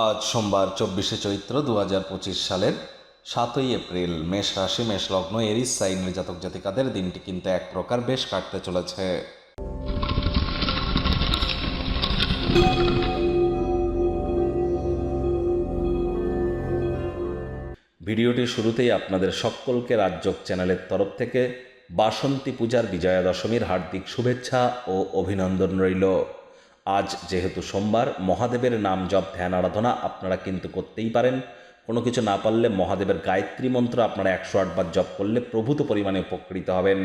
আজ সোমবার 24শে চৈত্র 2025 সালের 7ই এপ্রিল। মেষ রাশি, মেষ লগ্ন, এরিস সাইনের জাতক জাতিকাদের দিনটি কিন্তু এক প্রকার বেশ কাটতে চলেছে। ভিডিওটি শুরুতেই আপনাদের সকলকে রাজযোগ চ্যানেলের তরফ থেকে বাসন্তী পূজার বিজয়া দশমীর হার্দিক শুভেচ্ছা ও অভিনন্দন রইল। আজ যেহেতু সোমবার, মহাদেবের নাম জপ ধ্যান আরাধনা আপনারা কিন্তু করতেই পারেন। কোনো কিছু না পারলে মহাদেবের গায়ত্রী মন্ত্র আপনারা 108 বার জপ করলে প্রভূত পরিমাণে উপকৃত হবেন।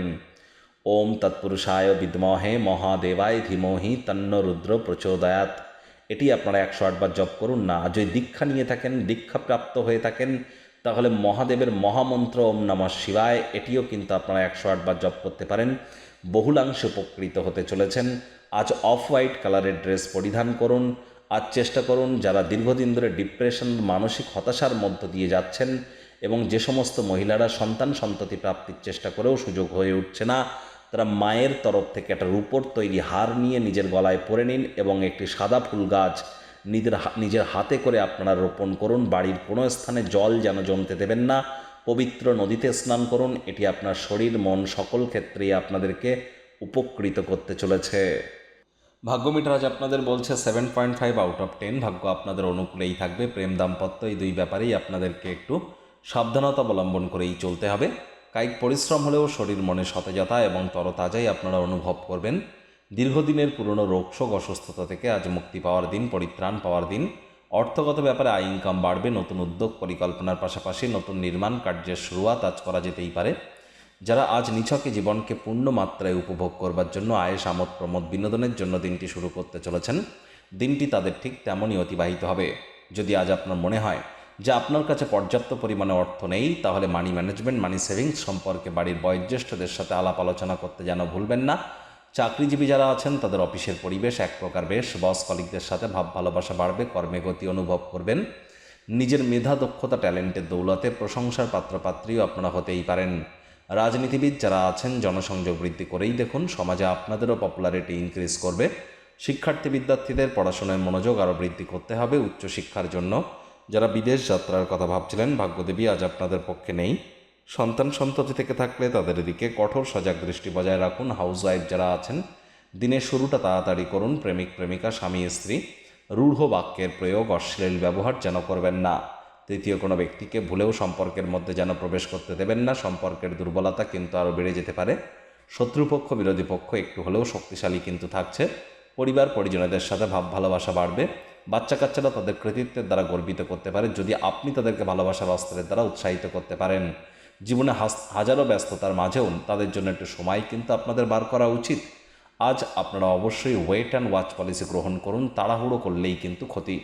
ওম তৎপুরুষায় বিদ্মহে মহাদেবায় ধীমহি তন্ন রুদ্র প্রচোদয়াৎ, এটি আপনারা 108 বার জপ করুন না। যদি দীক্ষা নিয়ে থাকেন, দীক্ষাপ্রাপ্ত হয়ে থাকেন, তাহলে মহাদেবের মহামন্ত্র ওম নমঃ শিবায় এটিও কিন্তু আপনারা 108 বার জপ করতে পারেন। বহুলাংশে উপকৃত হতে চলেছেন। আজ অফ হোয়াইট কালারের ড্রেস পরিধান করুন। আজ চেষ্টা করুন, যারা দীর্ঘদিন ধরে ডিপ্রেশন, মানসিক হতাশার মধ্য দিয়ে যাচ্ছেন এবং যে সমস্ত মহিলারা সন্তান সন্ততি প্রাপ্তির চেষ্টা করেও সুযোগ হয়ে উঠছে না, তারা মায়ের তরফ থেকে একটা রূপোর তৈরি হার নিয়ে নিজের গলায় পরে নিন এবং একটি সাদা ফুল গাছ নিজের হাতে করে আপনারা রোপণ করুন। বাড়ির কোনো স্থানে জল যেন জমতে দেবেন না। পবিত্র নদীতে স্নান করুন। এটি আপনার শরীর মন সকল ক্ষেত্রেই আপনাদেরকে উপকৃত করতে চলেছে। ভাগ্য মিটার আজ আপনাদের বলছে 7.5 আউট অফ 10। ভাগ্য আপনাদের অনুকূলেই থাকবে। প্রেম দাম্পত্য এই দুই ব্যাপারেই আপনাদেরকে একটু সাবধানতা অবলম্বন করেই চলতে হবে। কায়িক পরিশ্রম হলেও শরীর মনে সতেজতা এবং তরতাজাই আপনারা অনুভব করবেন। দীর্ঘদিনের পুরনো রোগশোক অসুস্থতা থেকে আজ মুক্তি পাওয়ার দিন, পরিত্রাণ পাওয়ার দিন। অর্থগত ব্যাপারে আয় ইনকাম বাড়বে। নতুন উদ্যোগ পরিকল্পনার পাশাপাশি নতুন নির্মাণ কার্যের শুরুয়াত আজ করা যেতেই পারে। যারা আজ নিছকে জীবনকে পূর্ণ মাত্রায় উপভোগ করবার জন্য আয়েস আমোদ প্রমোদ বিনোদনের জন্য দিনটি শুরু করতে চলেছেন, দিনটি তাদের ঠিক তেমনই অতিবাহিত হবে। যদি আজ আপনার মনে হয় যে আপনার কাছে পর্যাপ্ত পরিমাণে অর্থ নেই, তাহলে মানি ম্যানেজমেন্ট, মানি সেভিংস সম্পর্কে বাড়ির বয়োজ্যেষ্ঠদের সাথে আলাপ আলোচনা করতে যেন ভুলবেন না। চাকরিজীবী যারা আছেন তাদের অফিসের পরিবেশ এক প্রকার বেশ। বস কলিগদের সাথে ভাব ভালোবাসা বাড়বে। কর্মে গতি অনুভব করবেন। নিজের মেধা দক্ষতা ট্যালেন্টের দৌলতে প্রশংসার পাত্রপাত্রীও আপনারা হতেই পারেন। রাজনীতিবিদ যারা আছেন জনসংযোগ বৃদ্ধি করেই দেখুন। সমাজে আপনাদেরও পপুলারিটি ইনক্রিজ করবে। শিক্ষার্থী বিদ্যার্থীদের পড়াশোনায় মনোযোগ আরও বৃদ্ধি করতে হবে উচ্চশিক্ষার জন্য। যারা বিদেশ যাত্রার কথা ভাবছিলেন, ভাগ্যদেবী আজ আপনাদের পক্ষে নেই। সন্তান সন্ততি থেকে থাকলে তাদের দিকে কঠোর সজাগ দৃষ্টি বজায় রাখুন। হাউসওয়াইফ যারা আছেন, দিনের শুরুটা তাড়াতাড়ি করুন। প্রেমিক প্রেমিকা, স্বামী স্ত্রী, রূঢ় বাক্যের প্রয়োগ, অশ্লীল ব্যবহার যেন করবেন না। তৃতীয় কোনো ব্যক্তিকে ভুলেও সম্পর্কের মধ্যে যেন প্রবেশ করতে দেবেন না। সম্পর্কের দুর্বলতা কিন্তু আরও বেড়ে যেতে পারে। শত্রুপক্ষ বিরোধী পক্ষ একটু হলেও শক্তিশালী কিন্তু থাকছে। পরিবার পরিজনদের সাথে ভাব ভালোবাসা বাড়বে। বাচ্চা কাচ্চারা তাদের কৃতিত্বের দ্বারা গর্বিত করতে পারে যদি আপনি তাদেরকে ভালোবাসার অস্ত্রের দ্বারা উৎসাহিত করতে পারেন। জীবনে হাজারো ব্যস্ততার মাঝেও তাদের জন্য একটু সময় কিন্তু আপনাদের বার করা উচিত। আজ আপনারা অবশ্যই ওয়েট অ্যান্ড ওয়াচ পলিসি গ্রহণ করুন। তাড়াহুড়ো করলেই কিন্তু ক্ষতি।